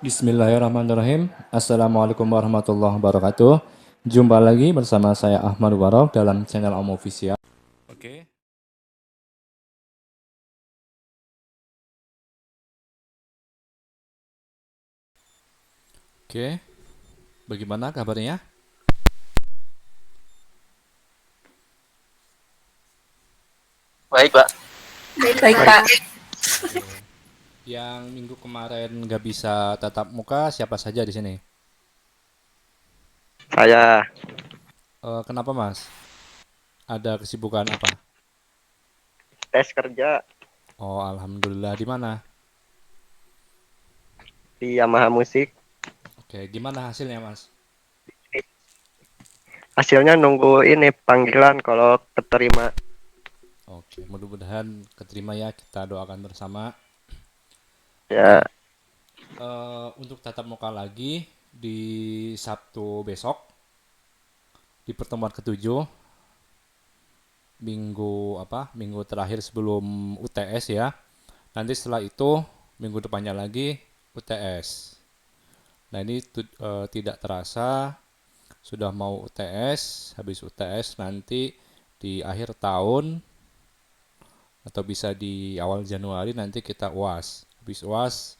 Bismillahirrahmanirrahim. Assalamualaikum warahmatullahi wabarakatuh. Jumpa lagi bersama saya Ahmad Warok dalam channel Om Official. Oke. Oke. Bagaimana kabarnya? Baik, Pak. Baik, Pak. Oke. Yang minggu kemarin nggak bisa tatap muka siapa saja di sini? Saya Kenapa Mas? Ada kesibukan apa? tes kerja Oh, alhamdulillah. Di mana? di Yamaha Musik. Oke, gimana hasilnya Mas? Hasilnya nunggu ini panggilan kalau keterima. Oke, mudah-mudahan keterima ya. Kita doakan bersama. Ya, Nah, untuk tatap muka lagi di Sabtu besok di pertemuan ketujuh minggu terakhir sebelum UTS ya. Nanti setelah itu minggu depannya lagi UTS. Nah ini tidak terasa sudah mau UTS. Habis UTS nanti di akhir tahun atau bisa di awal Januari nanti kita UAS. Habis UAS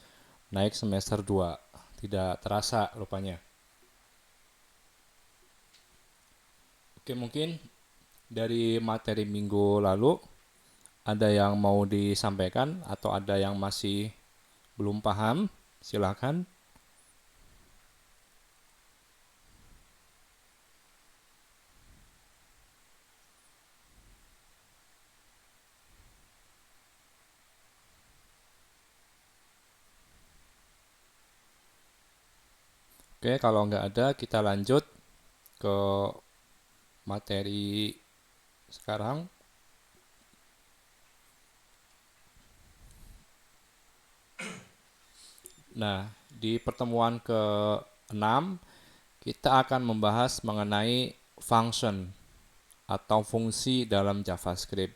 naik semester 2. Tidak terasa rupanya. Oke, mungkin dari materi minggu lalu ada yang mau disampaikan atau ada yang masih belum paham? Silakan. Oke, kalau nggak ada kita lanjut ke materi sekarang. Nah, di pertemuan ke-6 kita akan membahas mengenai function atau fungsi dalam JavaScript.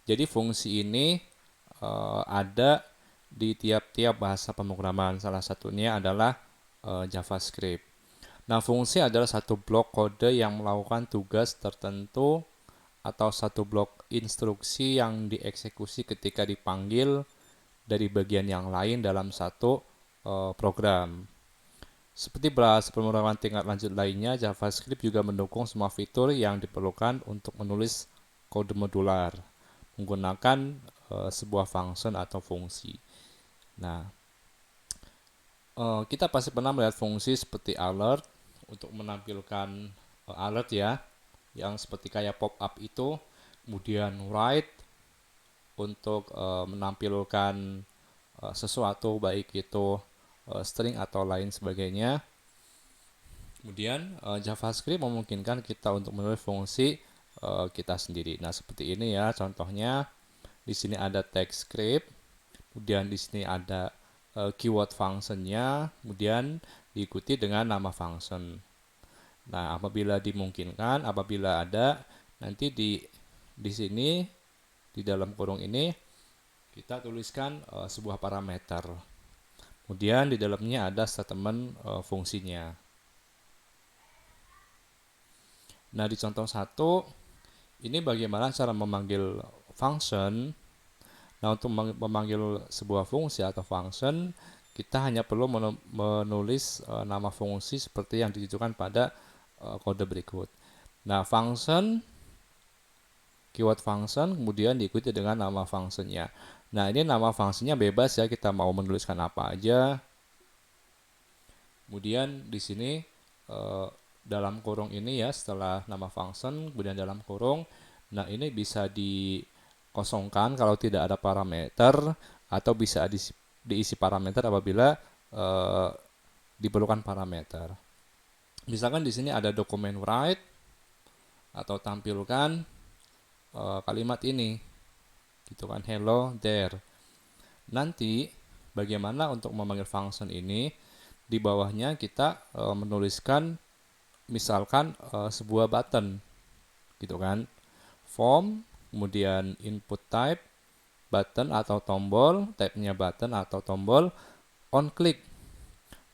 Jadi fungsi ini ada di tiap-tiap bahasa pemrograman. Salah satunya adalah JavaScript. Nah, fungsi adalah satu blok kode yang melakukan tugas tertentu atau satu blok instruksi yang dieksekusi ketika dipanggil dari bagian yang lain dalam satu program. Seperti bahasa pemrograman tingkat lanjut lainnya, JavaScript juga mendukung semua fitur yang diperlukan untuk menulis kode modular menggunakan sebuah function atau fungsi. Nah, kita pasti pernah melihat fungsi seperti alert untuk menampilkan alert ya, yang seperti kayak pop up itu, kemudian write untuk menampilkan sesuatu baik itu string atau lain sebagainya. Kemudian JavaScript memungkinkan kita untuk menulis fungsi kita sendiri. Nah, seperti ini ya contohnya. Di sini ada text script, kemudian di sini ada keyword functionnya, kemudian diikuti dengan nama function. Nah, apabila ada nanti di sini di dalam kurung ini kita tuliskan sebuah parameter. Kemudian di dalamnya ada statement fungsinya. Nah, di contoh 1 ini bagaimana cara memanggil function. Nah, untuk memanggil sebuah fungsi atau function, kita hanya perlu menulis nama fungsi seperti yang ditujukan pada kode berikut. Nah, function, keyword function, kemudian diikuti dengan nama functionnya. Nah, ini nama functionnya bebas ya, kita mau menuliskan apa aja. Kemudian di sini dalam kurung ini ya, setelah nama function, kemudian dalam kurung, nah ini bisa dikosongkan kalau tidak ada parameter, atau bisa diisi parameter apabila diperlukan parameter. Misalkan di sini ada dokumen write atau tampilkan kalimat ini, gitu kan, hello there. Nanti bagaimana untuk memanggil function ini? Di bawahnya kita menuliskan misalkan sebuah button, gitu kan, form, kemudian input type, button atau tombol, type-nya button atau tombol, on click.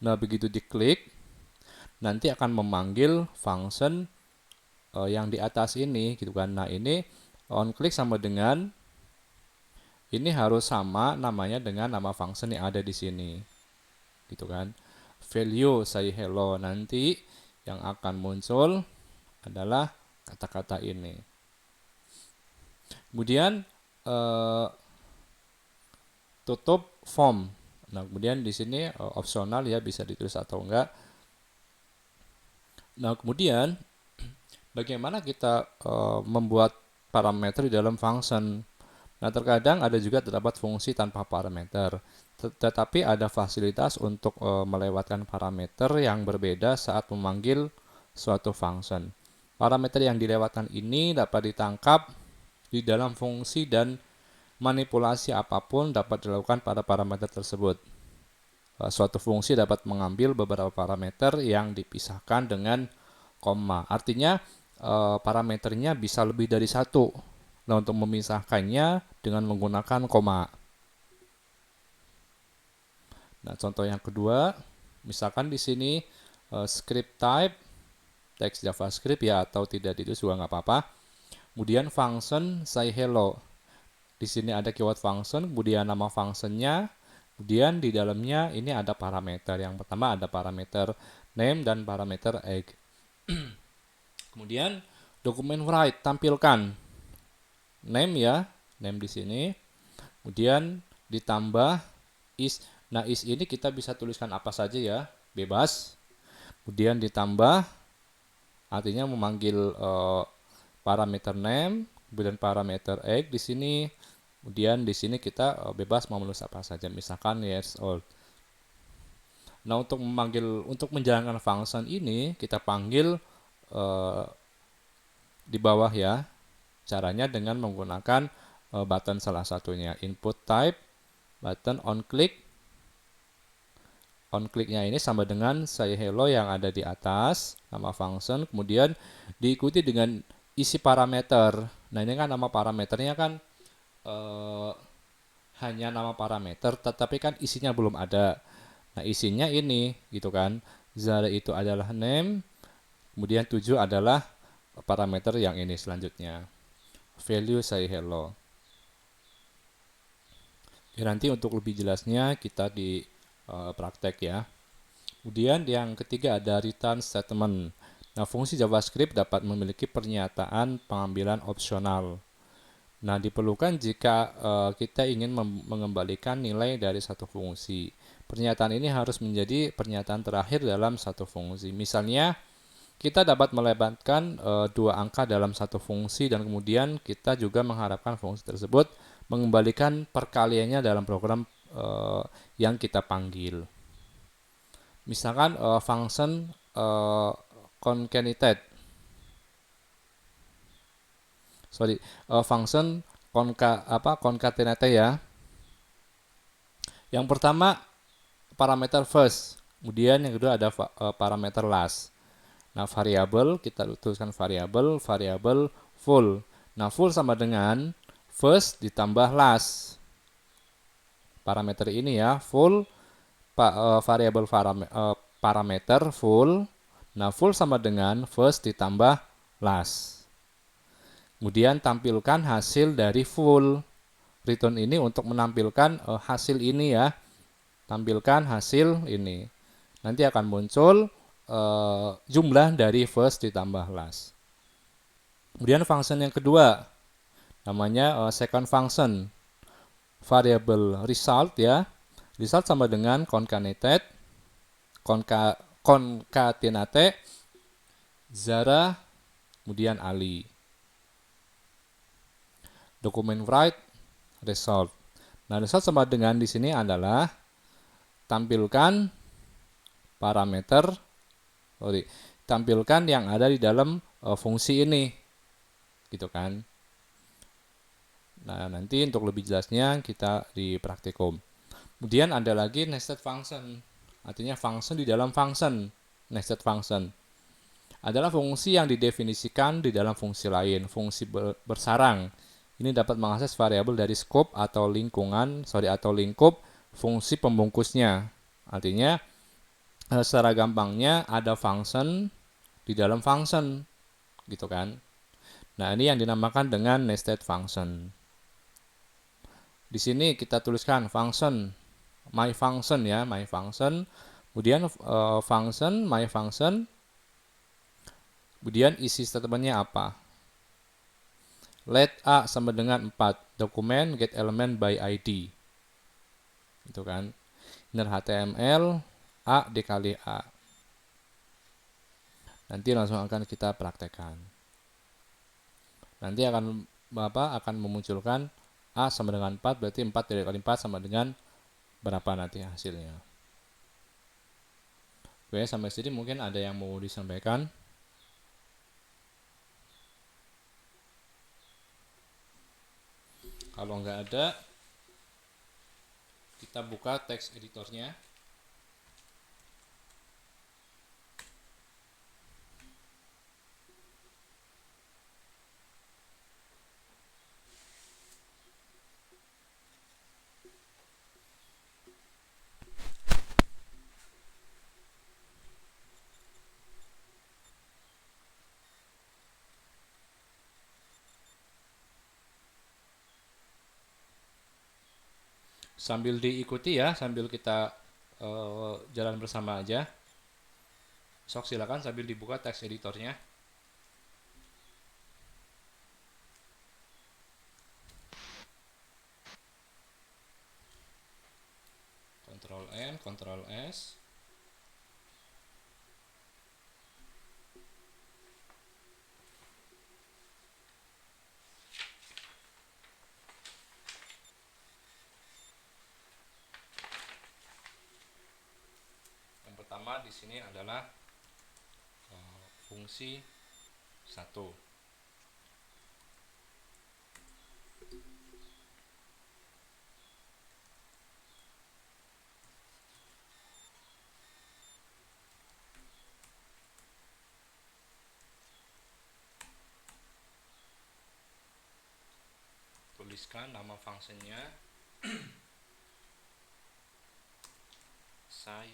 Nah, begitu diklik, nanti akan memanggil function yang di atas ini gitu kan. Nah, ini on click sama dengan ini harus sama namanya dengan nama function yang ada di sini. Gitu kan. Value say hello, nanti yang akan muncul adalah kata-kata ini. Kemudian tutup form. Nah, kemudian di sini opsional ya, bisa ditulis atau enggak. Nah, kemudian bagaimana kita membuat parameter di dalam function. Nah, terkadang ada juga terdapat fungsi tanpa parameter. Tetapi ada fasilitas untuk melewatkan parameter yang berbeda saat memanggil suatu function. Parameter yang dilewatkan ini dapat ditangkap di dalam fungsi dan manipulasi apapun dapat dilakukan pada parameter tersebut. Suatu fungsi dapat mengambil beberapa parameter yang dipisahkan dengan koma. Artinya parameternya bisa lebih dari satu. Nah, untuk memisahkannya dengan menggunakan koma. Nah, contoh yang kedua, misalkan di sini script type teks JavaScript ya, atau tidak itu juga nggak apa-apa. Kemudian function say hello. Di sini ada keyword function, kemudian nama functionnya, kemudian di dalamnya ini ada parameter. Yang pertama ada parameter name dan parameter egg. Kemudian dokumen write, tampilkan name ya, name di sini. Kemudian ditambah is. Nah, is ini kita bisa tuliskan apa saja ya, bebas. Kemudian ditambah, artinya memanggil parameter name, kemudian parameter egg di sini. Kemudian di sini kita bebas mau menulis apa saja, misalkan years old. Nah, untuk menjalankan function ini kita panggil di bawah ya. Caranya dengan menggunakan button salah satunya, input type, button on click. On clicknya ini sama dengan say hello yang ada di atas, nama function, kemudian diikuti dengan isi parameter. Nah, ini kan nama parameternya kan hanya nama parameter, tetapi kan isinya belum ada. Nah, isinya ini gitu kan. Zara itu adalah name, kemudian 7 adalah parameter yang ini selanjutnya. Value say hello. Ya, nanti untuk lebih jelasnya kita di praktek ya. Kemudian yang ketiga ada return statement. Nah, fungsi JavaScript dapat memiliki pernyataan pengambilan opsional. Nah, diperlukan jika kita ingin mengembalikan nilai dari satu fungsi. Pernyataan ini harus menjadi pernyataan terakhir dalam satu fungsi. Misalnya, kita dapat melebatkan dua angka dalam satu fungsi dan kemudian kita juga mengharapkan fungsi tersebut mengembalikan perkaliannya dalam program yang kita panggil. Misalkan function concatenate. Function concatenate ya. Yang pertama parameter first, kemudian yang kedua ada parameter last. Nah, variabel kita tuliskan variabel full. Nah, full sama dengan first ditambah last. Parameter ini ya, full variabel parameter full. Nah, full sama dengan first ditambah last. Kemudian tampilkan hasil dari full. Return ini untuk menampilkan hasil ini ya. Tampilkan hasil ini. Nanti akan muncul jumlah dari first ditambah last. Kemudian function yang kedua namanya second function, variable result ya. Result sama dengan concatenate Zara kemudian Ali. Dokumen write result. Nah, result sama dengan di sini adalah tampilkan parameter, tampilkan yang ada di dalam fungsi ini, gitu kan. Nah, nanti untuk lebih jelasnya kita di praktikum. Kemudian ada lagi nested function, artinya function di dalam function. Nested function adalah fungsi yang didefinisikan di dalam fungsi lain, fungsi bersarang. Ini dapat mengakses variabel dari scope atau lingkup fungsi pembungkusnya. Artinya secara gampangnya ada function di dalam function gitu kan. Nah, ini yang dinamakan dengan nested function. Di sini kita tuliskan function my function ya, my function. Kemudian function my function. Kemudian isi statementnya apa? Let A sama dengan 4, dokumen get element by ID. Itu kan. Inner HTML A dikali A. Nanti langsung akan kita praktekkan. Nanti akan memunculkan A sama dengan 4, berarti 4 dikali 4 sama dengan berapa nanti hasilnya. Oke, sampai sini mungkin ada yang mau disampaikan. Kalau nggak ada, kita buka teks editornya. Sambil diikuti ya, sambil kita jalan bersama aja. Sok silakan sambil dibuka teks editornya. Ctrl N, Ctrl S. Yang pertama di sini adalah fungsi 1. Tuliskan nama fungsinya say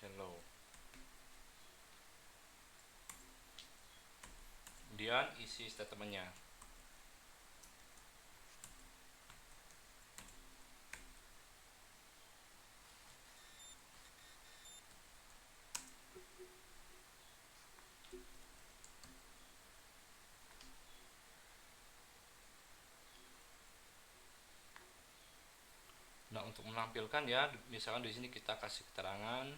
hello. Kemudian isi statementnya. Nah, untuk menampilkan ya, misalkan di sini kita kasih keterangan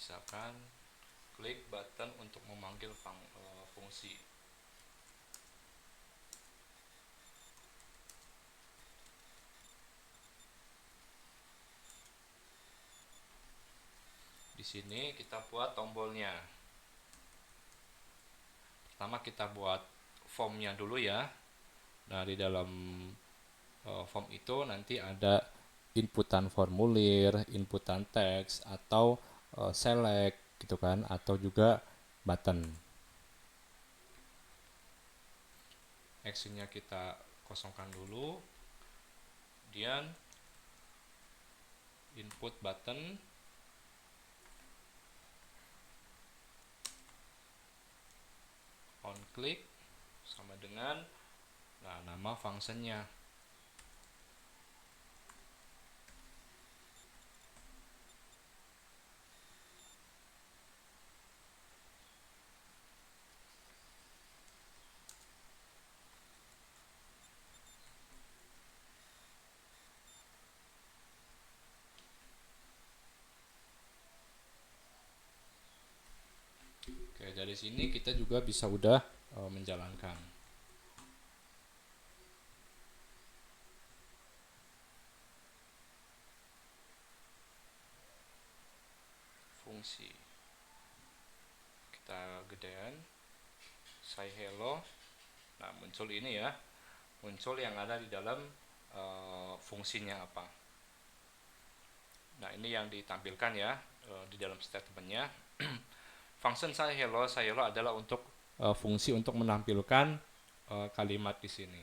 misalkan klik button untuk memanggil fungsi. Di sini kita buat tombolnya. Pertama kita buat formnya dulu ya. Nah, di dalam form itu nanti ada inputan formulir, inputan teks, atau select gitu kan, atau juga button. Actionnya kita kosongkan dulu. Kemudian input button, on click sama dengan nama functionnya. Oke, dari sini kita juga bisa udah menjalankan fungsi. kita gedein, say hello. Nah, muncul ini ya, muncul yang ada di dalam fungsinya apa. Nah, ini yang ditampilkan ya di dalam statementnya. Function say hello adalah untuk fungsi untuk menampilkan kalimat di sini.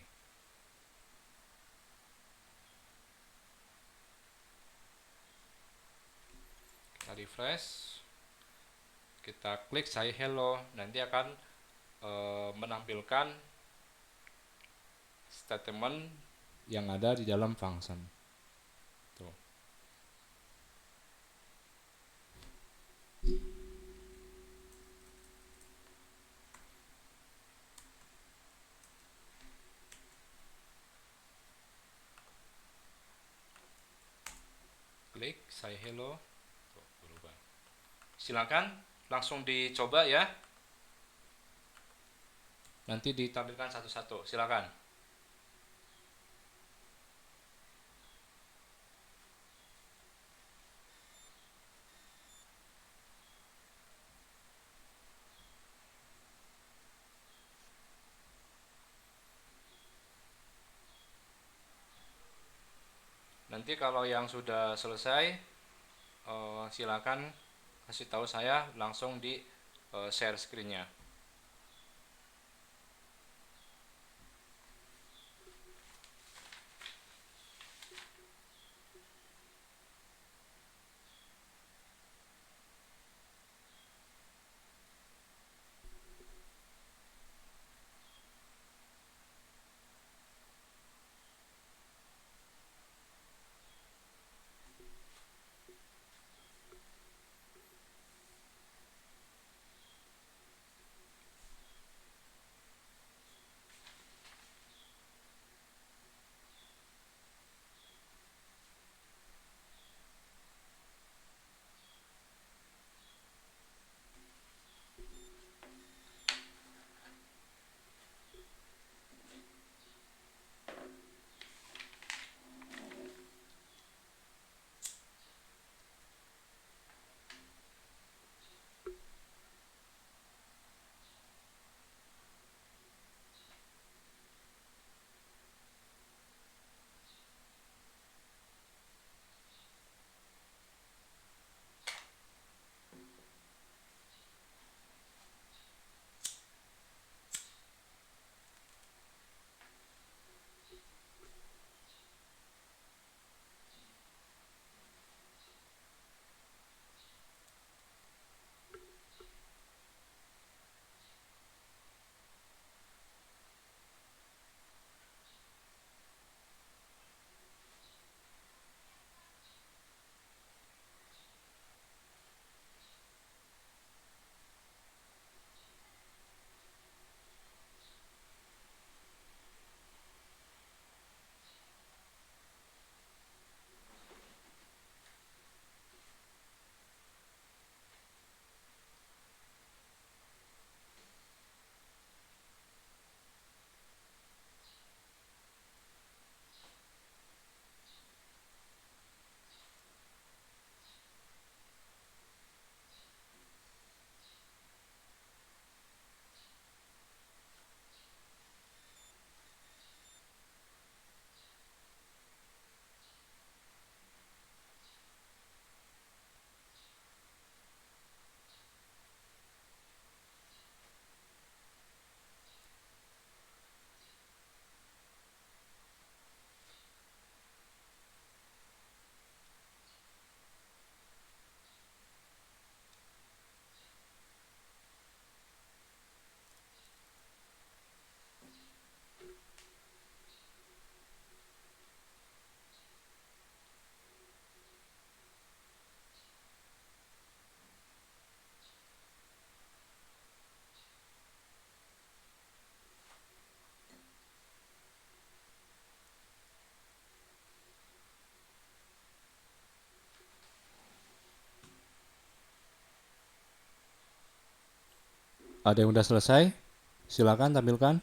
Kita refresh, kita klik say hello, nanti akan menampilkan statement yang ada di dalam function. Tuh. Klik say hello. Tuh, berubah. Silakan langsung dicoba ya. Nanti ditampilkan satu-satu. Silakan. Nanti kalau yang sudah selesai, silakan kasih tahu saya langsung di share screen-nya. Ada yang udah selesai? Silakan tampilkan.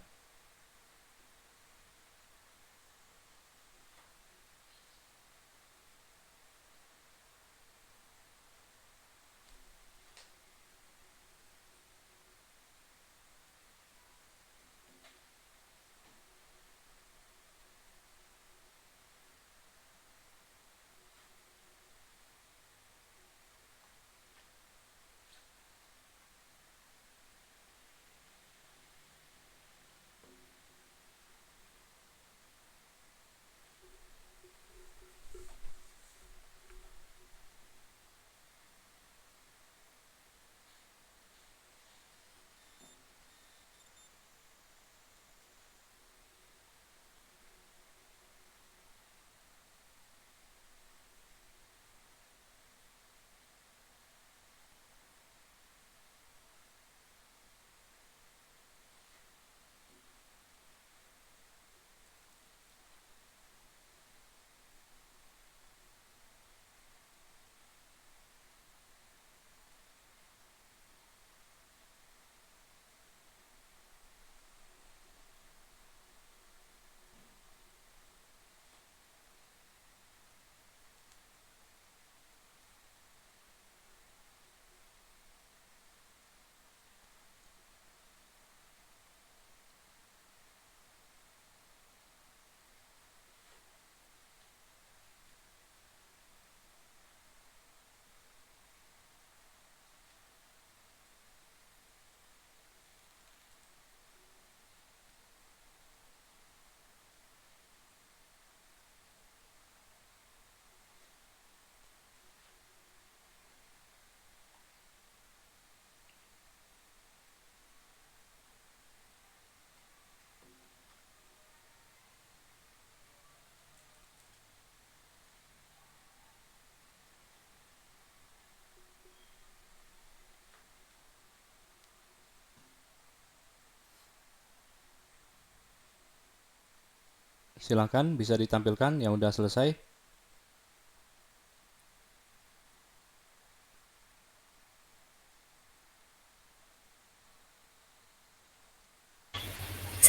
Silakan bisa ditampilkan yang udah selesai.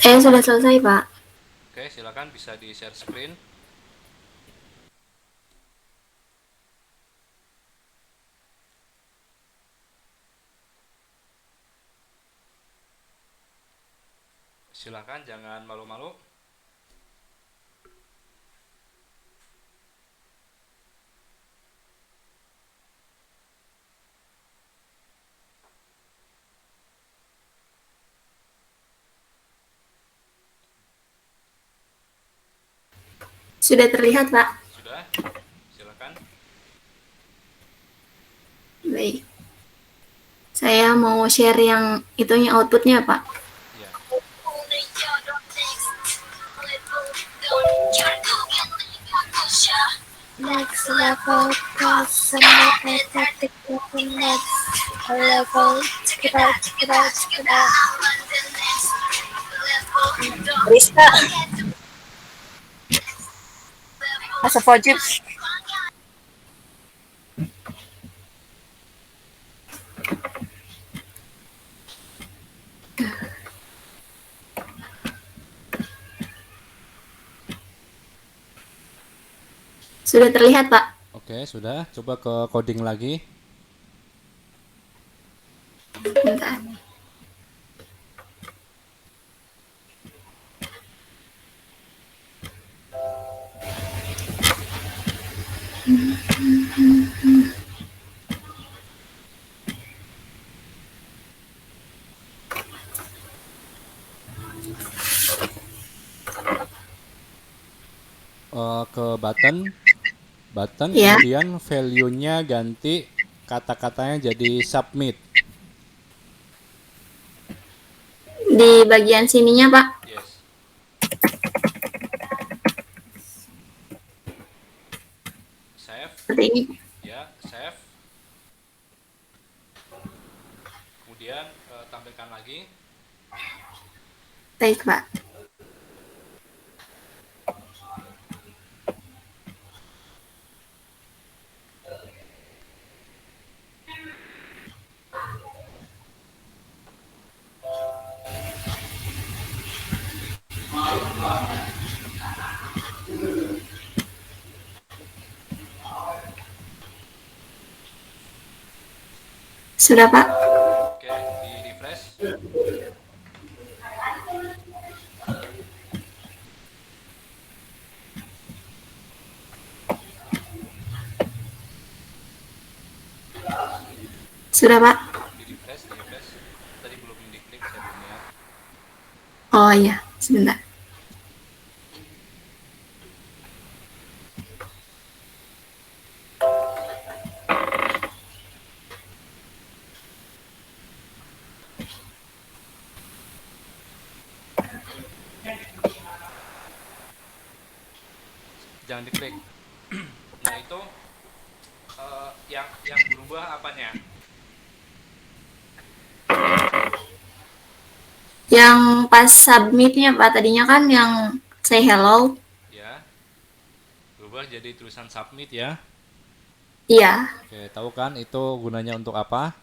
Saya sudah selesai, Pak. Oke, silakan bisa di share screen. Silakan jangan malu-malu. Sudah terlihat, Pak. Sudah? Silakan. Baik. Saya mau share yang itunya outputnya, Pak. Ya. Next level customer aesthetic next level check it out. Rizka masa wajib. Sudah terlihat, Pak. Oke, sudah. Coba ke coding lagi. Bentar. Ke button, Ya, kemudian value-nya ganti kata-katanya jadi submit. di bagian sininya, Pak. Yes. Save. Seperti ini. Ya, save. Kemudian tampilkan lagi. Baik, Pak. Sudah, Pak. Oke, di refresh. Sudah, Pak. Di refresh. Tadi belum diklik, saya belum lihat. Oh iya, sebentar. Jangan diklik. Nah, itu yang berubah apanya? Yang pas submitnya, Pak, tadinya kan yang say hello. Ya, berubah jadi tulisan submit ya. Iya, Oke, tahu kan itu gunanya untuk apa?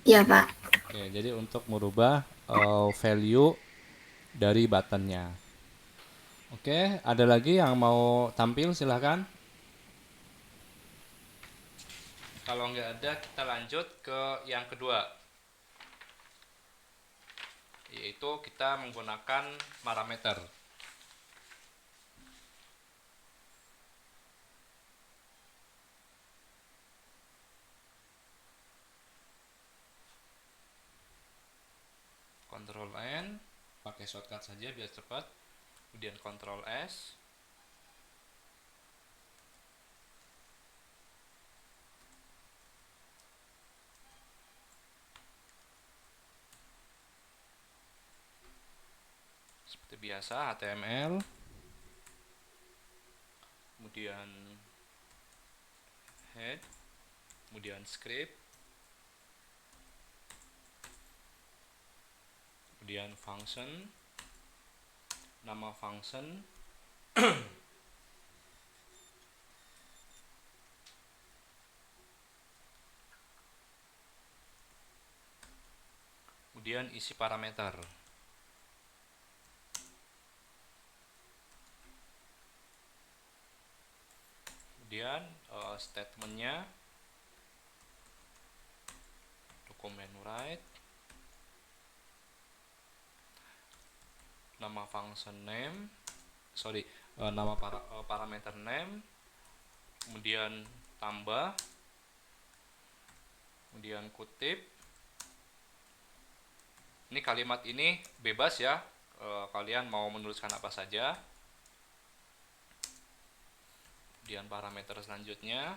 iya, Pak. Oke, jadi untuk merubah value dari buttonnya. Oke, ada lagi yang mau tampil, silahkan. Kalau nggak ada, kita lanjut ke yang kedua, yaitu kita menggunakan parameter. Ctrl N, pakai shortcut saja biar cepat. Kemudian Ctrl S. Seperti biasa, HTML. Kemudian head, kemudian script, kemudian function, nama function, kemudian isi parameter. Kemudian statementnya dokumen write, nama function name, nama parameter name, kemudian tambah, kemudian kutip. Ini kalimat ini bebas ya, kalian mau menuliskan apa saja. Kemudian parameter selanjutnya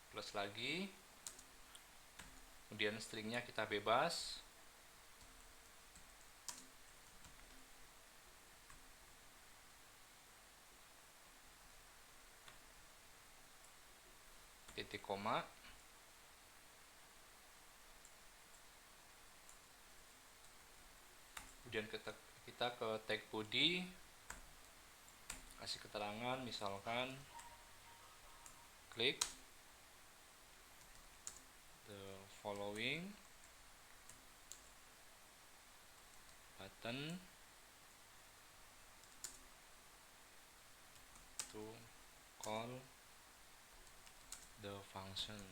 plus lagi, kemudian stringnya kita bebas, titik koma, kemudian kita ke tag body, kasih keterangan misalkan klik the following button to call the function.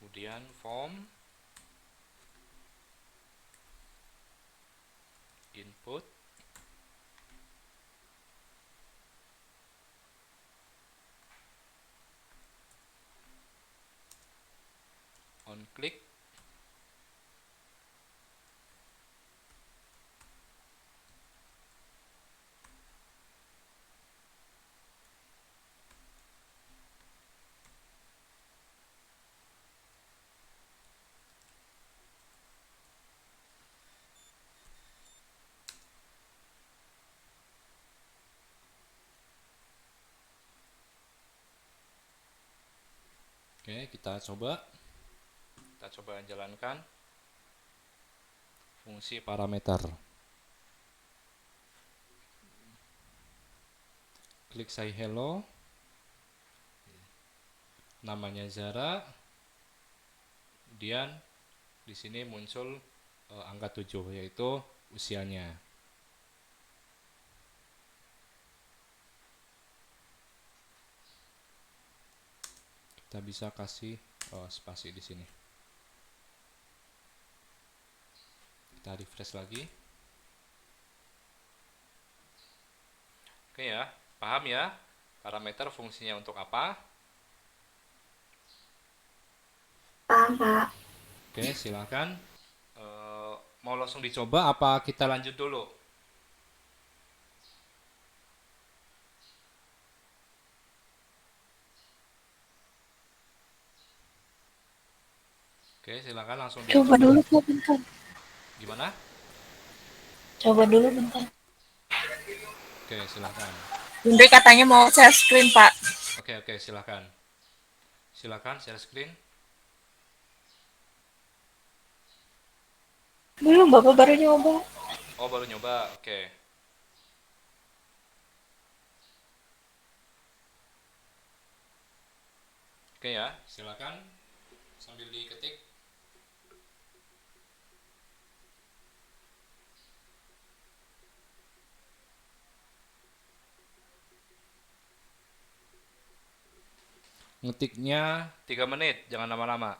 Kemudian form input on click Oke, kita coba jalankan fungsi parameter. Klik say hello, namanya Zara, kemudian di sini muncul angka 7 yaitu usianya. Kita bisa kasih spasi di sini. Kita refresh lagi. Oke ya, paham ya parameter fungsinya untuk apa? Paham, Pak. Oke, silakan. Mau langsung dicoba apa kita lanjut dulu? Oke, silakan langsung Coba dicoba. dulu Pak, bentar. Gimana? Coba dulu bentar. Oke, silakan. Bunda katanya mau share screen, Pak. Oke, silakan. Silakan share screen. Belum, Bapak baru nyoba. Oh, baru nyoba. Oke. Oke ya, silakan sambil diketik. Ngetiknya 3 menit, jangan lama-lama.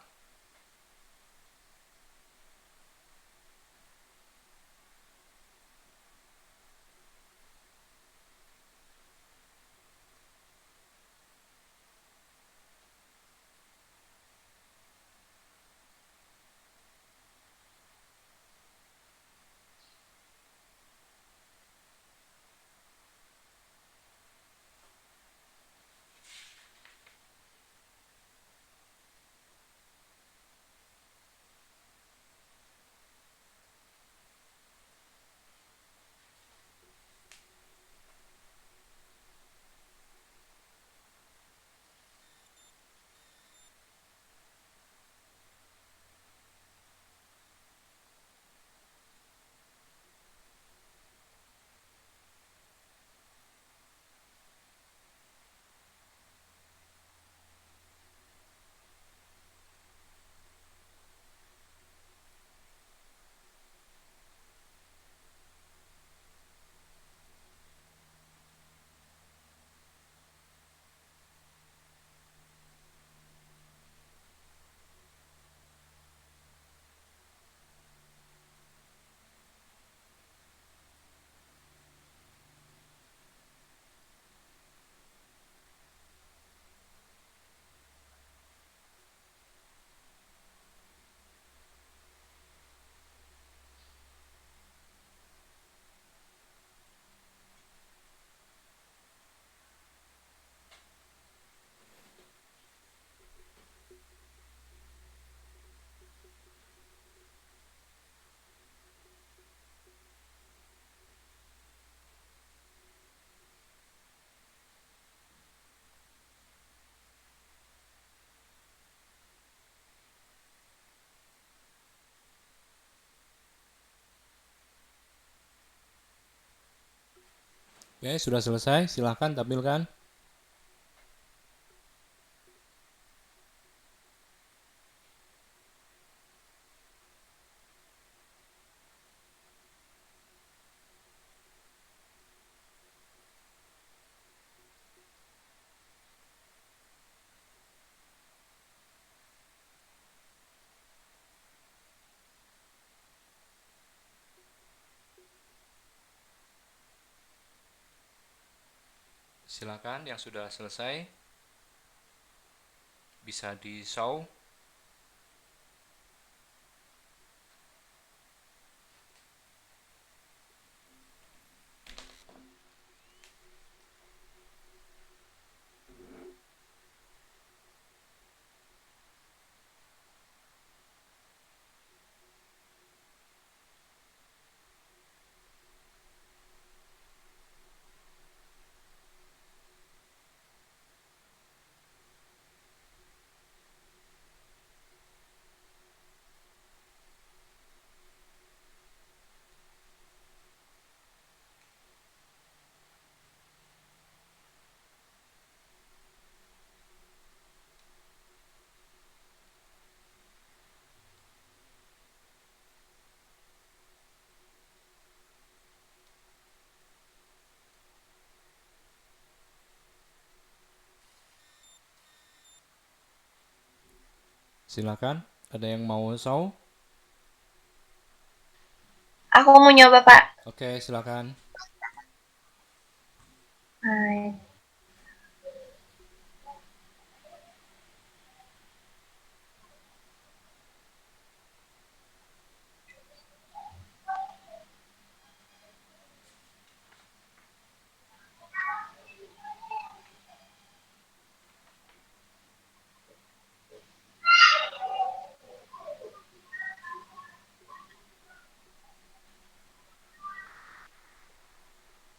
Oke, sudah selesai. Silahkan tampilkan. Silakan yang sudah selesai bisa di show. Silakan. Ada yang mau show? Aku mau nyoba, Pak. Oke, silakan. Hai.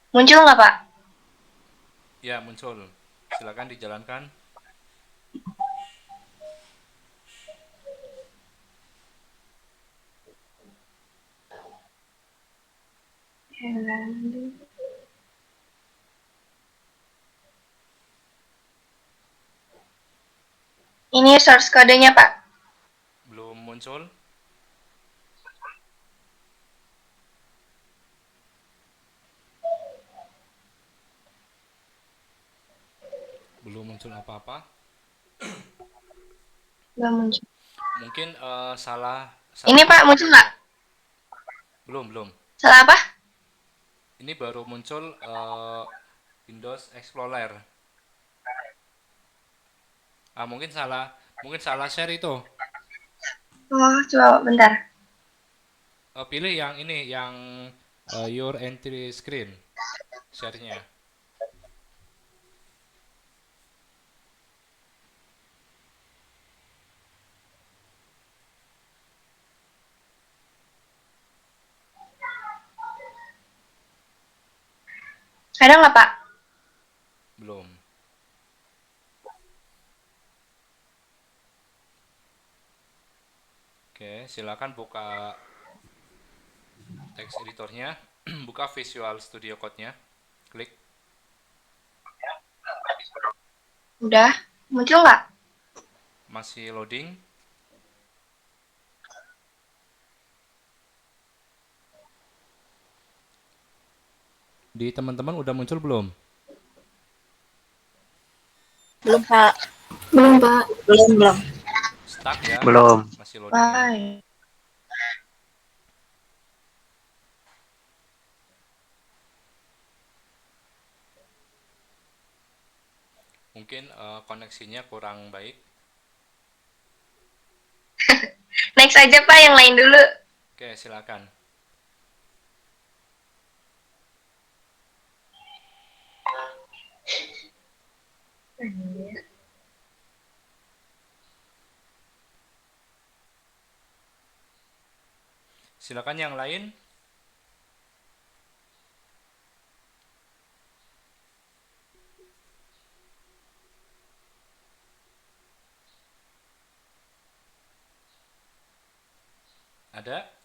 Muncul nggak, Pak? Ya, muncul. Silakan dijalankan. Ini source kodenya, Pak. Belum muncul. Belum muncul apa-apa. Belum muncul. Mungkin salah Ini, Pak, muncul nggak? Belum. Salah apa? Ini baru muncul Windows Explorer. Mungkin salah share itu. Oh, coba bentar. Pilih yang ini, yang your entry screen share-nya. Ada nggak, Pak? Belum. Oke, silakan buka text editornya, buka Visual Studio Code-nya, klik. Udah. Muncul nggak? Masih loading. Di teman-teman udah muncul belum? Belum, Pak. Belum, Pak. Belum. Stuck ya? Belum. Masih loading ya? Bye. Mungkin koneksinya kurang baik. Next aja, Pak, yang lain dulu. Oke, silakan. Silakan yang lain.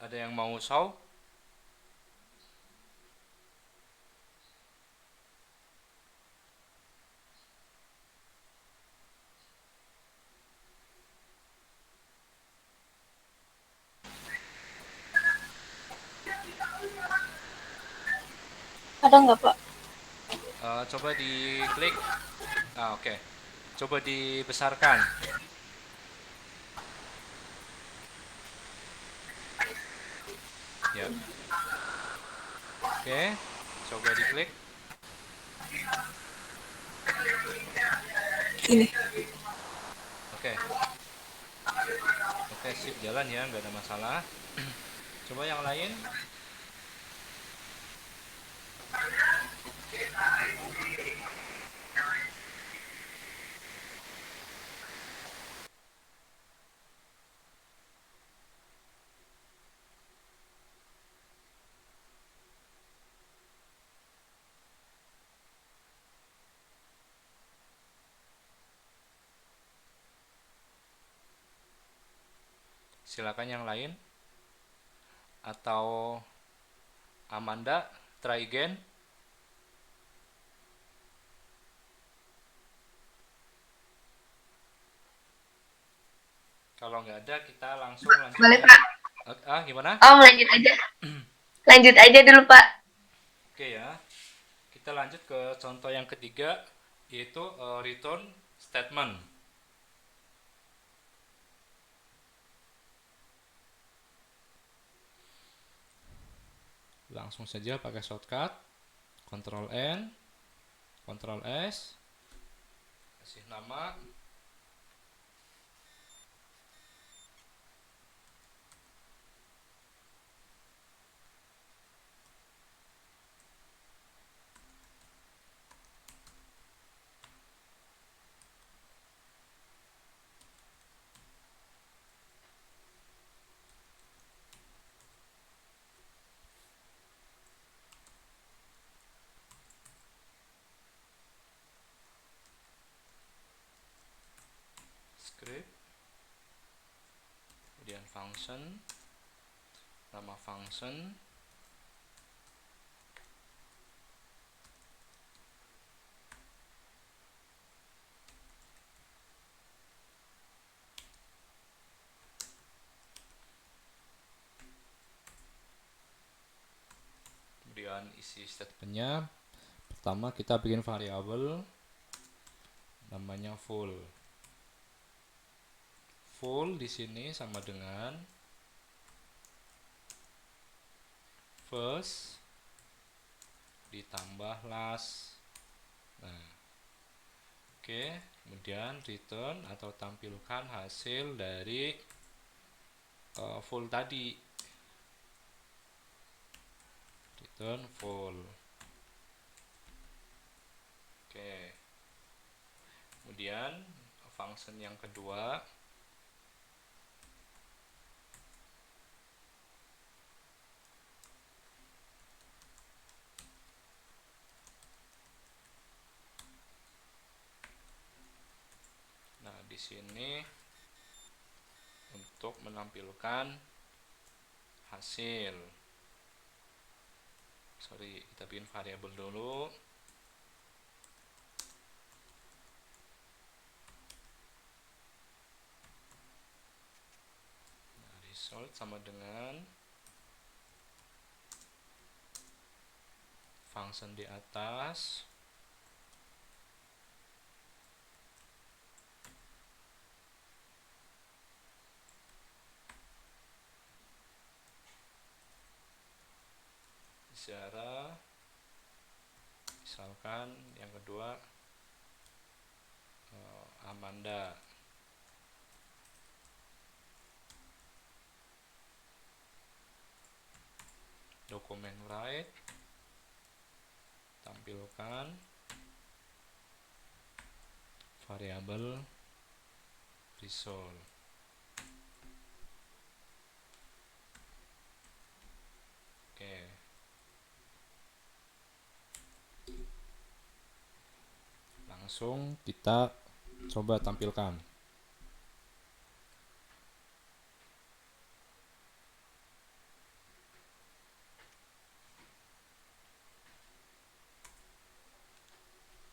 Ada yang mau show? ada nggak Pak? Coba diklik. Oke. Coba dibesarkan. Ya. Oke. Coba diklik. Ini. Oke. Oke, sip, jalan ya, nggak ada masalah. Coba yang lain. Silakan yang lain. Atau Amanda, try again. Kalau nggak ada, kita langsung lanjut Boleh ya. Pak? Gimana? Oh, lanjut aja. Lanjut aja dulu Pak. Oke ya. Kita lanjut ke contoh yang ketiga, yaitu return statement. Langsung saja pakai shortcut Ctrl N, Ctrl S, kasih nama. Script, kemudian function, nama function, kemudian isi statementnya. Pertama kita bikin variabel namanya full. Full di sini sama dengan first ditambah last. Nah, oke, kemudian return atau tampilkan hasil dari full tadi. Return full. Oke. Kemudian function yang kedua, nah di sini untuk menampilkan hasil. Sorry, kita bikin variabel dulu. Nah, result sama dengan function di atas secara, misalkan yang kedua Amanda. Dokumen write, tampilkan variabel result. Oke. Langsung kita coba tampilkan.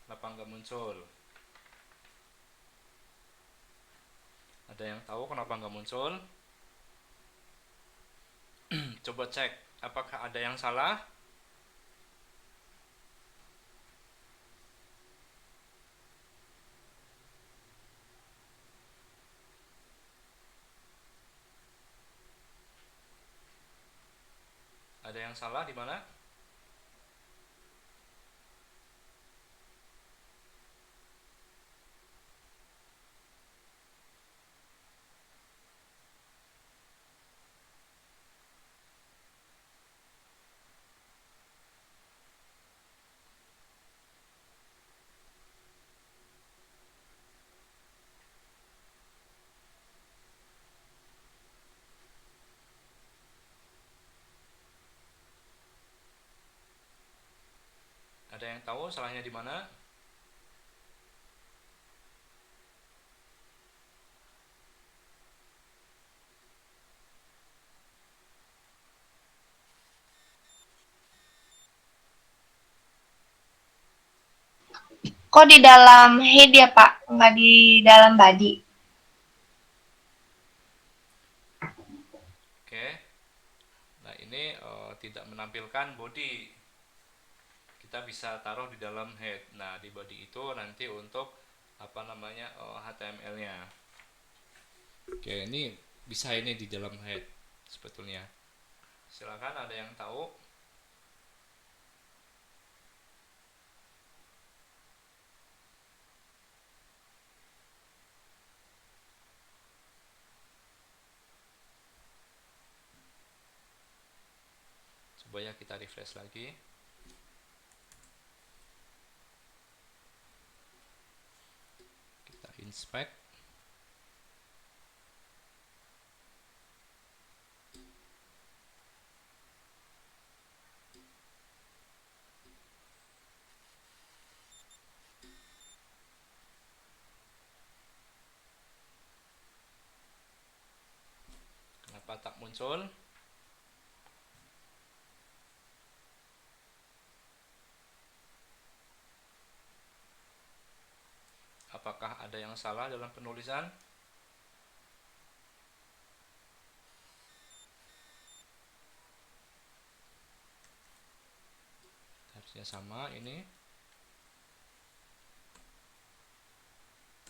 Kenapa nggak muncul? Ada yang tahu kenapa nggak muncul? Coba cek, apakah ada yang salah? Ada yang salah di mana? Ada yang tahu salahnya di mana? Kok di dalam head ya Pak, nggak di dalam body? Oke. Nah, ini tidak menampilkan body. Kita bisa taruh di dalam head. Nah, di body itu nanti untuk apa namanya HTML-nya. Oke, ini bisa ini di dalam head sebetulnya. Silakan, ada yang tahu? Coba ya kita refresh lagi. Kita inspect. Kenapa tak muncul? Apakah ada yang salah dalam penulisan? Harusnya sama ini.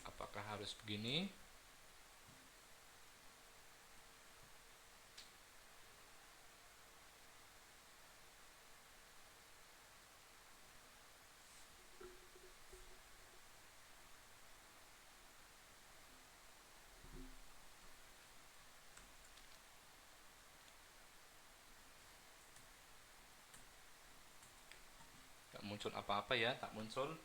Apakah harus begini? Tak muncul apa-apa ya, tak muncul.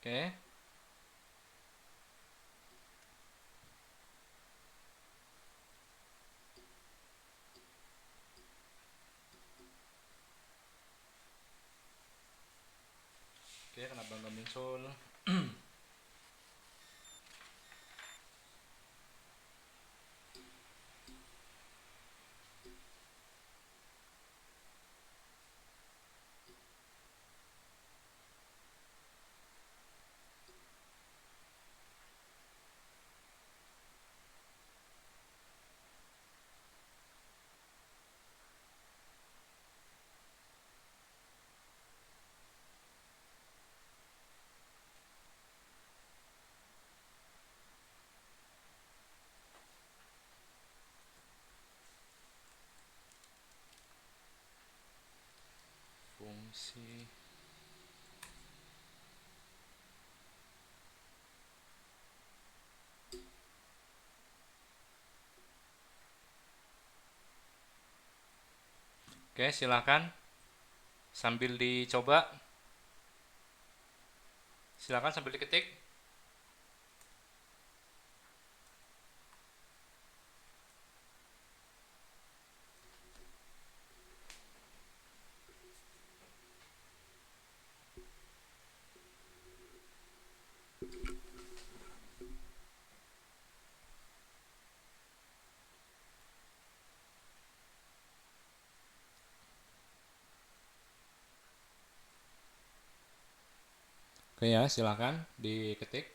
Oke. Oke, kenapa nggak muncul? Fungsi. Oke, silakan. Sambil dicoba, silakan sambil diketik. Oke ya, silakan diketik.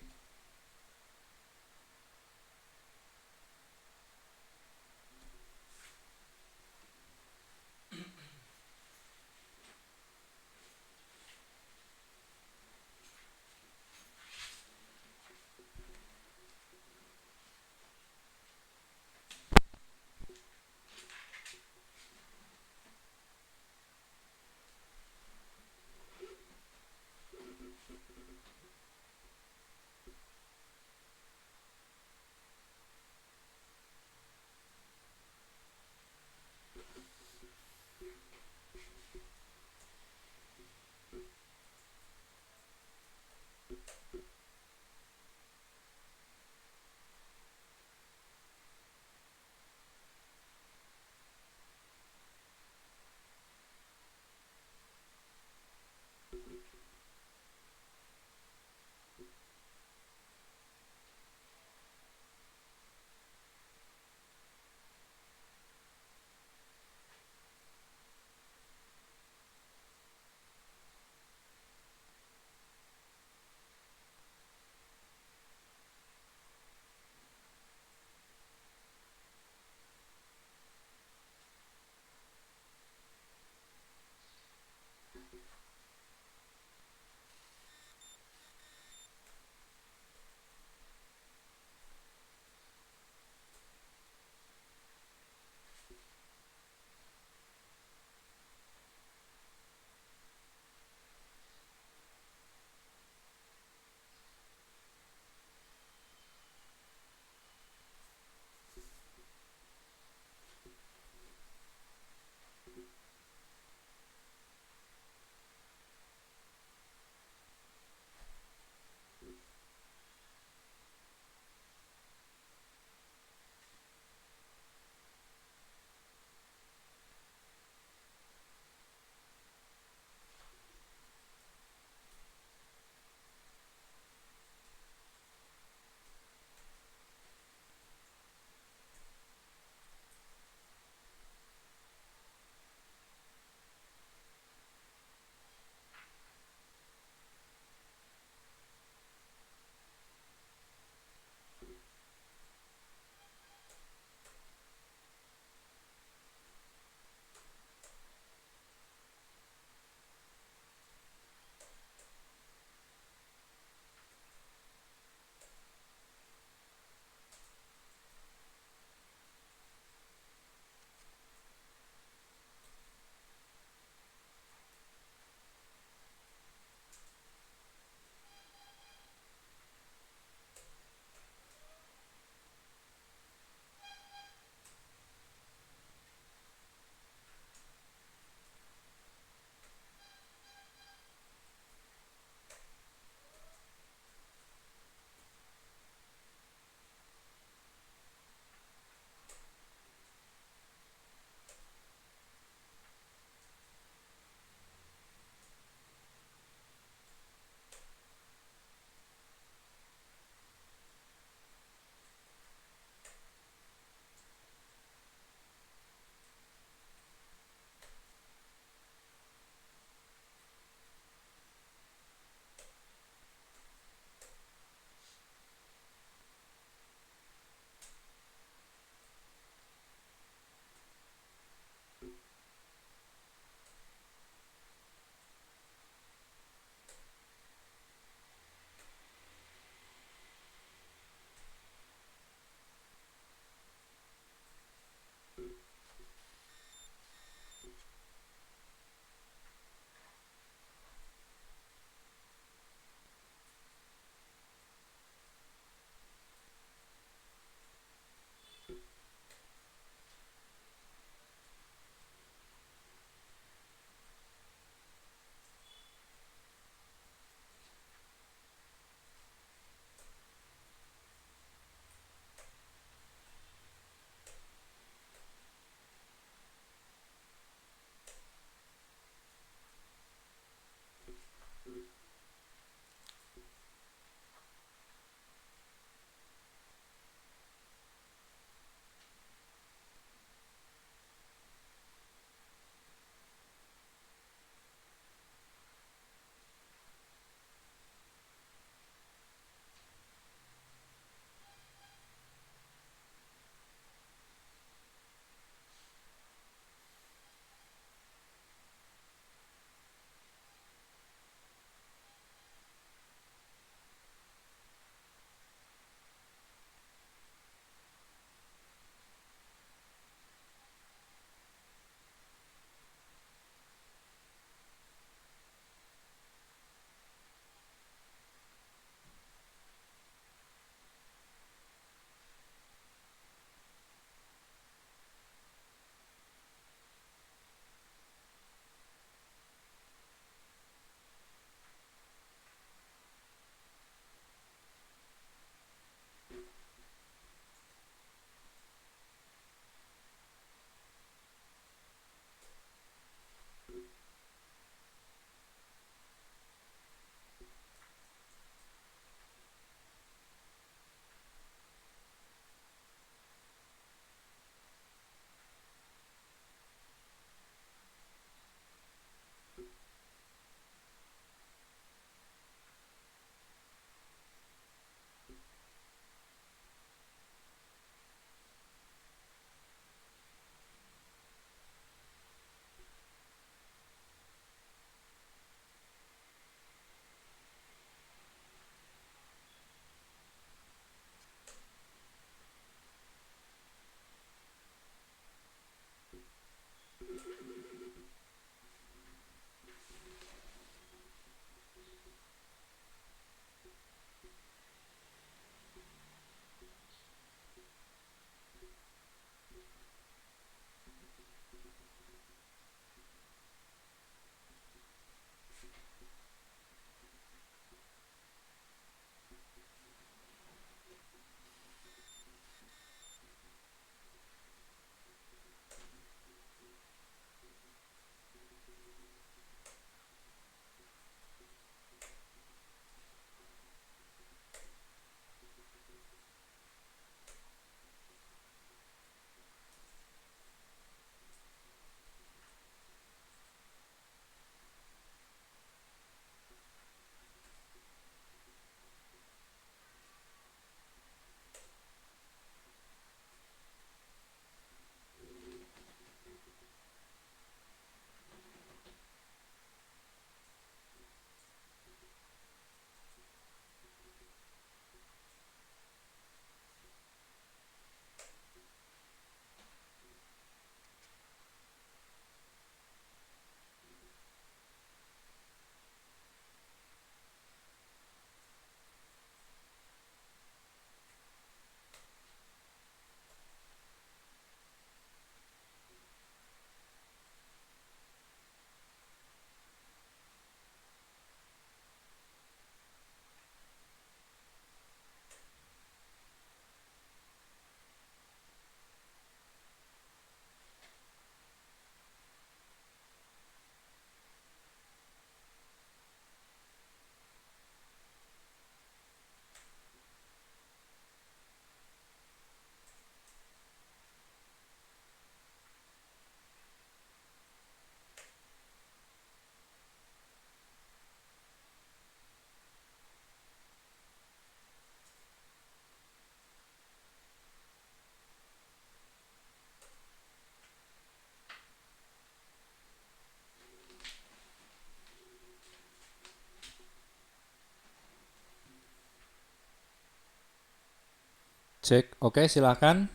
Cek, oke silakan.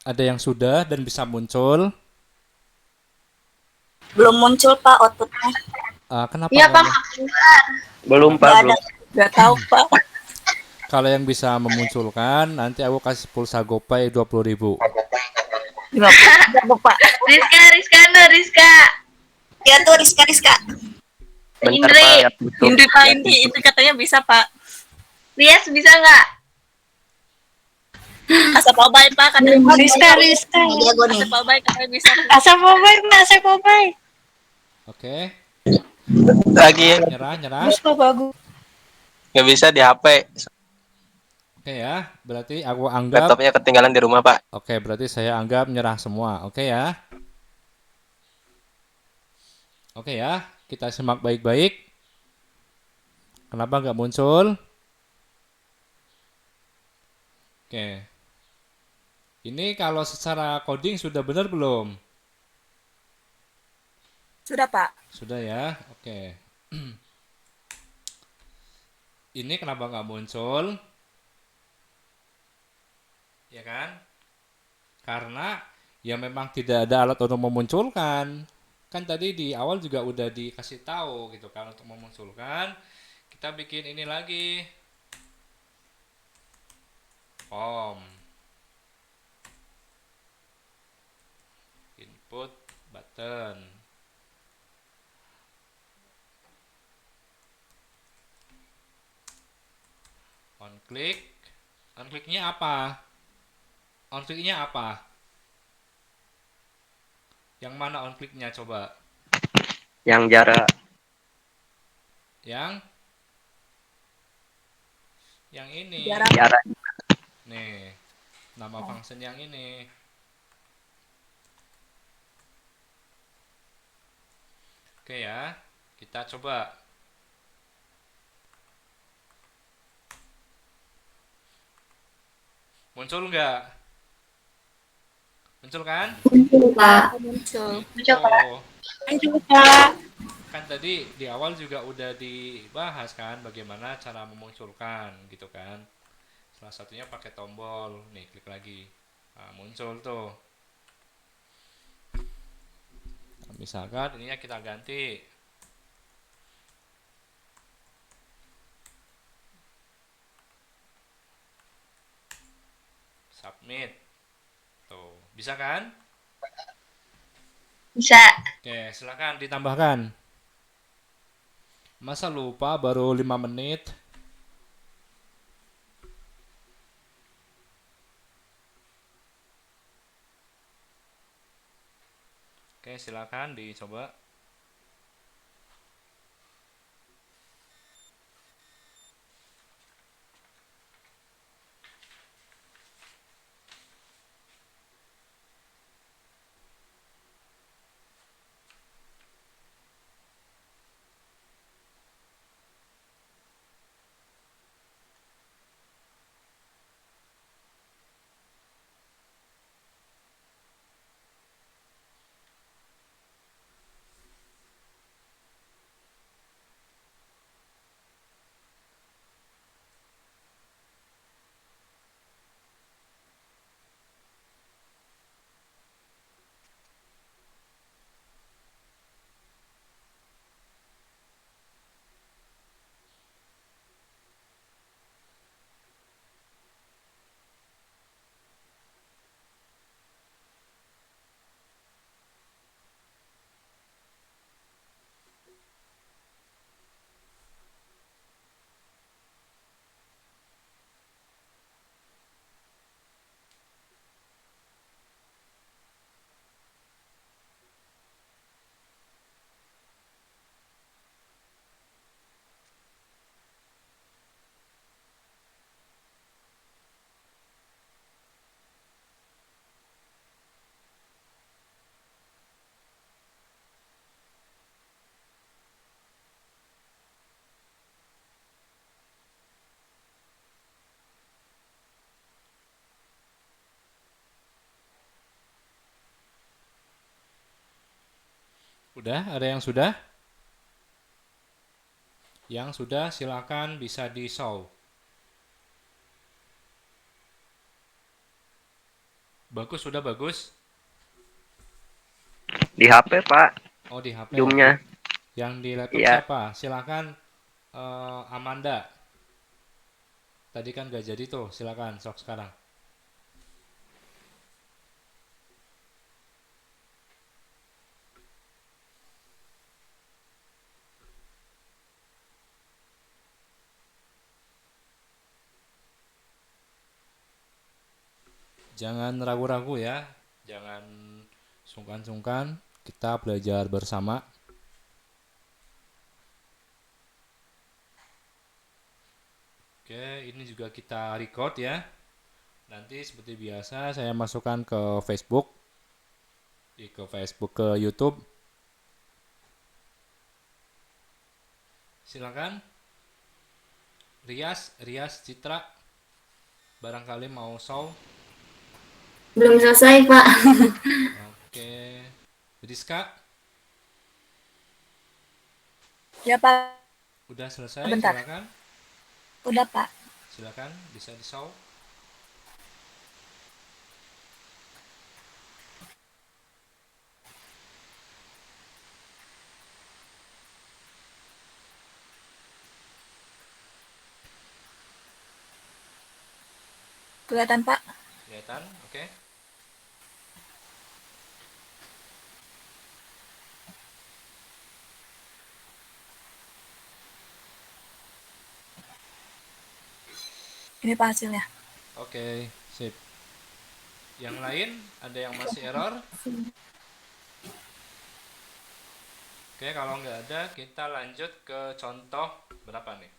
Ada yang sudah dan bisa muncul. Belum muncul Pak outputnya. Kenapa Iya, Pak. Belum, Pak, Nggak ada. belum. Nggak tahu Pak. Kalau yang bisa memunculkan, nanti aku kasih pulsa GoPay 20.000. 50 Pak. Rizka. Ya tuh Rizka. Bentar, Indri. Pak, ya, tutup. Indri Pak, itu katanya bisa Pak. Rias bisa nggak? Asap mobile Pak katanya Rizka. Jago nih. Asap mobile katanya bisa. Asap mobile. Oke, Lagi nyerah. Rizka bagus. nggak bisa di HP. Oke ya, berarti aku anggap. Laptopnya ketinggalan di rumah, Pak. Oke, berarti saya anggap nyerah semua. Oke ya. Oke ya, kita simak baik-baik. Kenapa nggak muncul? Oke. Ini kalau secara coding sudah benar belum? Sudah Pak. Sudah ya, oke. Ini kenapa nggak muncul? Ya kan? Karena ya memang tidak ada alat untuk memunculkan. Kan tadi di awal juga udah dikasih tahu gitu kan, untuk memunculkan kita bikin ini lagi. Form. Input button. On clicknya apa? On clicknya apa? Yang mana on clicknya coba? Yang jarak. Yang ini. Jarak. Nih, nama function yang ini. Oke ya, kita coba. Muncul nggak? Muncul kan? Muncul, Pak. Muncul. Oh, Muncul, Pak. kan tadi di awal juga udah dibahas kan bagaimana cara memunculkan gitu kan. Salah satunya pakai tombol. Nih, klik lagi. Nah, muncul tuh. Misalkan ininya kita ganti. Submit. Tuh, bisa kan? Bisa. Oke, silakan ditambahkan. Masa lupa baru 5 menit? Oke, silakan dicoba. Udah, ada yang sudah? Yang sudah silakan bisa di-show. Bagus, sudah bagus. Di HP, Pak. Oh, di HP. Zoom-nya. Yang di laptop Iya. siapa? Silakan Amanda. Tadi kan gak jadi tuh, silakan sok sekarang. Jangan ragu-ragu ya, jangan sungkan-sungkan, kita belajar bersama. Oke, ini juga kita record ya. Nanti seperti biasa saya masukkan ke Facebook, ke YouTube. Silakan. Rias Citra, barangkali mau show. Belum selesai, Pak. Oke, Rizka, Ya, Pak. udah selesai. Bentar. Silakan, Udah, Pak. silakan bisa di show. Kelihatan, Pak. Kelihatan, oke. Ini Pak hasilnya. Oke, sip. Yang lain ada yang masih error? Oke, kalau nggak ada kita lanjut ke contoh berapa nih?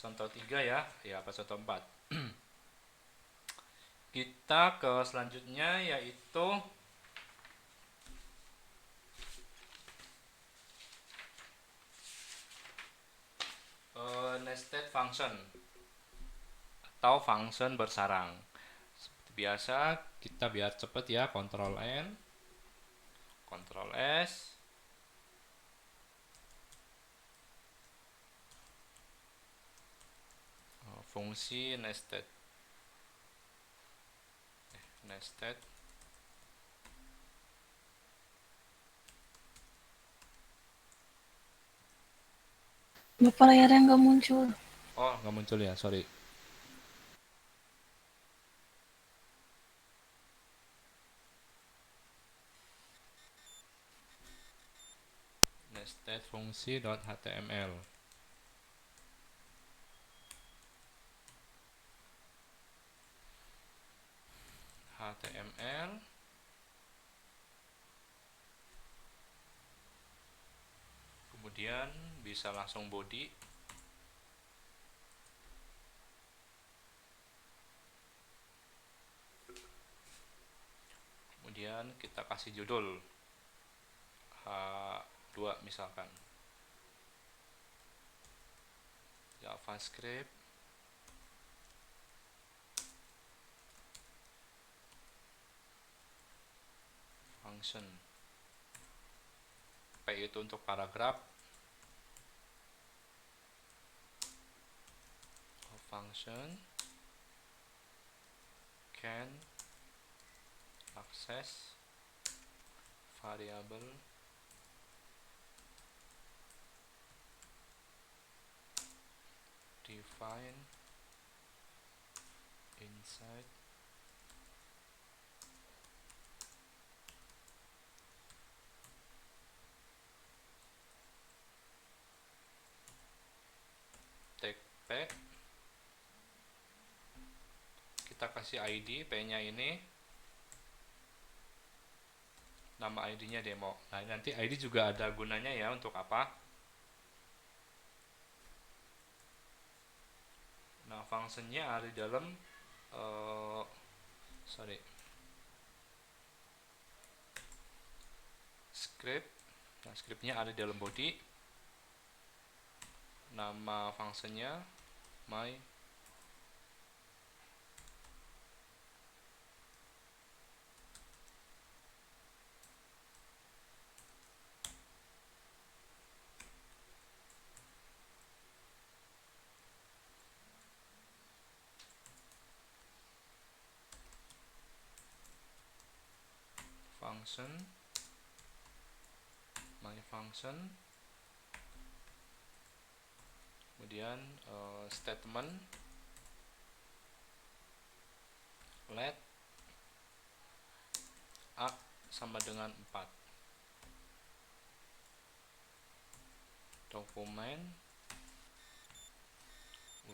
Contoh 3 ya, ya apa contoh 4? Kita ke selanjutnya yaitu nested function atau function bersarang. Seperti biasa kita biar cepet ya, Ctrl N, Ctrl S, fungsi nested. Bapak layarnya nggak muncul. Oh, nggak muncul ya, sorry. Nested fungsi.html. HTML. Kemudian bisa langsung body. Kemudian kita kasih judul H2 misalkan. JavaScript function. P itu untuk paragraf. Function can access variable define inside tag P. Kita kasih ID P-nya ini, nama ID-nya demo. Nah, nanti ID juga ada gunanya ya, untuk apa? Nah, fungsinya ada di dalam script. Nah, scriptnya ada di dalam body. Nama fungsinya my function. Kemudian statement let a sama dengan 4. Dokumen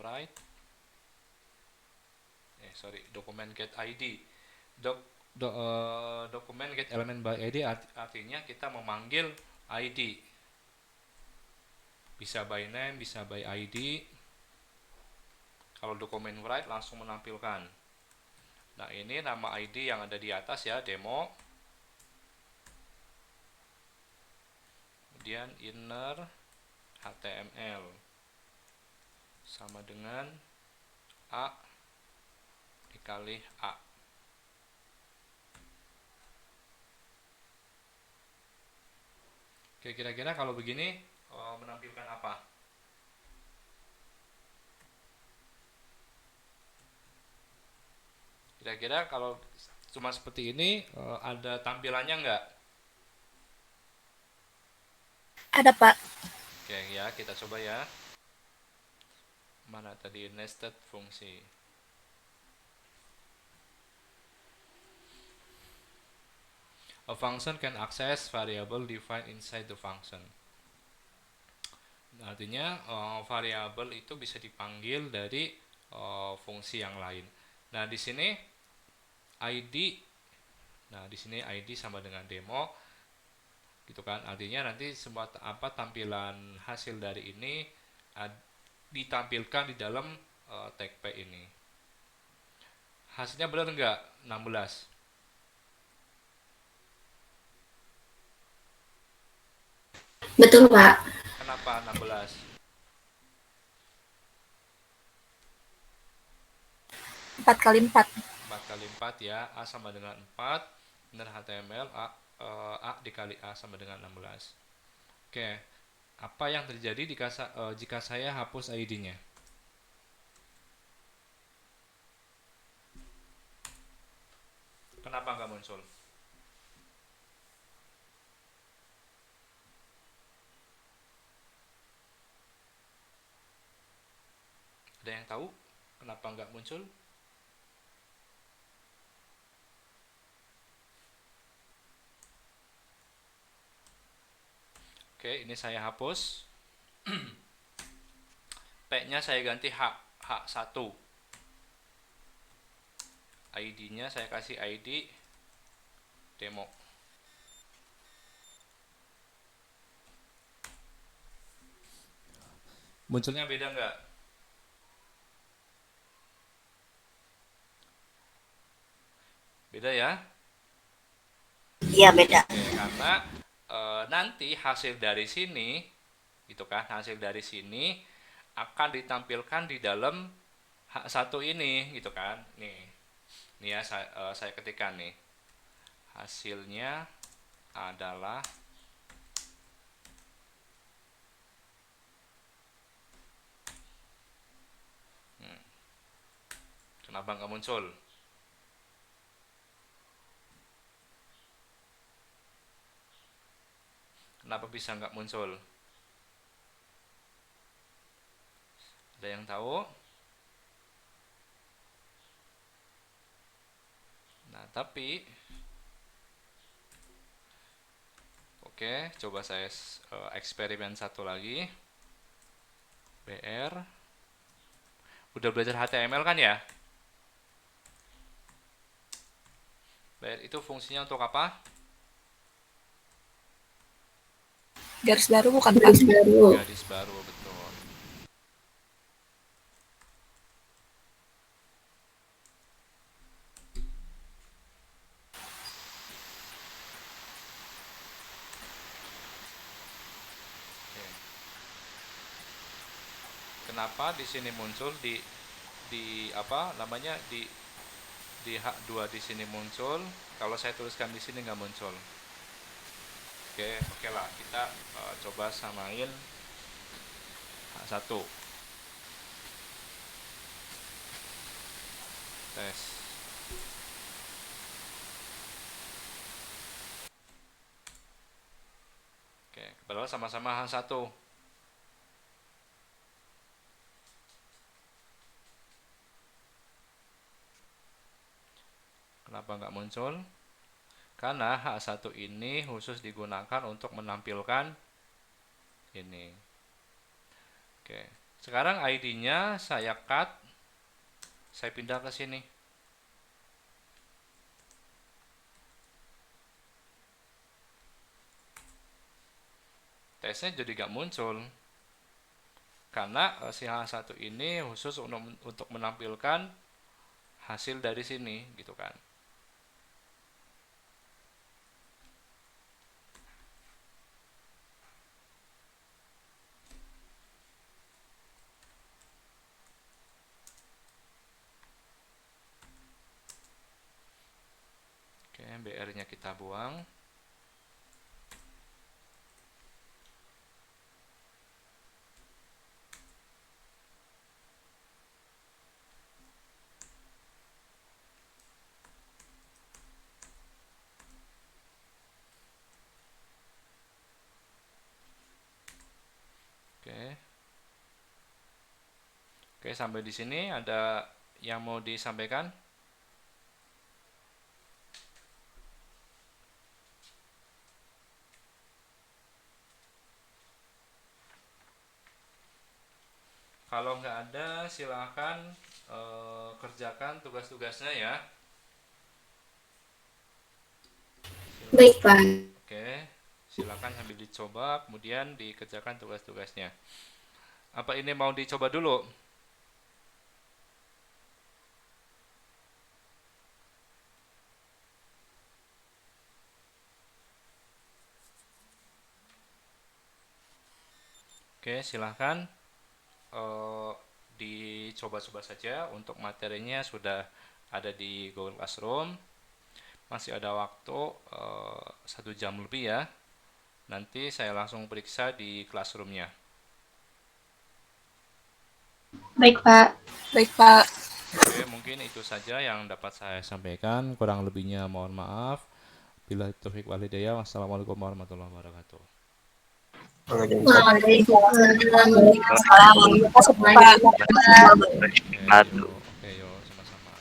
write dokumen get ID. Dokumen get element by ID artinya kita memanggil ID. Bisa by name, bisa by ID. Kalau dokumen write langsung menampilkan. Nah, ini nama ID yang ada di atas ya, demo. Kemudian inner HTML sama dengan A dikali A. Oke, kira-kira kalau begini menampilkan apa? Kira-kira kalau cuma seperti ini ada tampilannya nggak? Ada, Pak. Oke ya, kita coba ya. Mana tadi nested fungsi? A function can access variable defined inside the function. Artinya variabel itu bisa dipanggil dari fungsi yang lain. Nah, di sini ID. Nah, di sini ID sama dengan demo. Gitu kan? Artinya nanti semua tampilan hasil dari ini ditampilkan di dalam tag P ini. Hasilnya benar enggak? 16. Betul, Pak. Kenapa 16? 4 kali 4. 4 kali 4 ya, A sama dengan 4. Benar HTML, A dikali A sama dengan 16. Oke, apa yang terjadi jika saya hapus ID-nya? Kenapa nggak muncul? Ada yang tahu kenapa nggak muncul? Oke, ini saya hapus. P-nya saya ganti H1. ID-nya saya kasih ID demo. Munculnya beda nggak? Beda ya? Iya, beda. Oke, karena nanti hasil dari sini, gitu kan, hasil dari sini akan ditampilkan di dalam H1 ini, gitu kan. Nih ya, saya ketikkan nih. Hasilnya adalah kenapa nggak muncul? Kenapa bisa nggak muncul? Ada yang tahu? Nah, tapi oke, coba saya eksperimen satu lagi. BR. Udah belajar HTML kan ya? BR itu fungsinya untuk apa? Garis baru bukan Pak? Garis baru. Garis baru, betul. Oke. Kenapa di sini muncul di apa namanya di H2 di sini muncul, kalau saya tuliskan di sini nggak muncul. Oke lah, kita coba samain H1. Tes. Oke, padahal sama-sama H1. Kenapa nggak muncul? Karena H1 ini khusus digunakan untuk menampilkan ini. Oke, sekarang ID-nya saya cut, saya pindah ke sini. Tesnya jadi nggak muncul. Karena si H1 ini khusus untuk menampilkan hasil dari sini, gitu kan. Oke, BR-nya kita buang. Oke. Oke, sampai di sini ada yang mau disampaikan? Kalau nggak ada, silahkan kerjakan tugas-tugasnya ya. Baik, Pak. Oke, silakan sambil dicoba, kemudian dikerjakan tugas-tugasnya. Apa ini mau dicoba dulu? Oke, silahkan dicoba-coba saja. Untuk materinya sudah ada di Google Classroom. Masih ada waktu 1 jam lebih ya. Nanti saya langsung periksa di classroomnya. Baik, Pak. Baik Pak. Oke, mungkin itu saja yang dapat saya sampaikan. Kurang lebihnya mohon maaf. Bila taufiq wal hidayah. Wassalamualaikum warahmatullahi wabarakatuh. Waalaikumsalam. Terima kasih, Pak. Oke, yuk, sama-sama.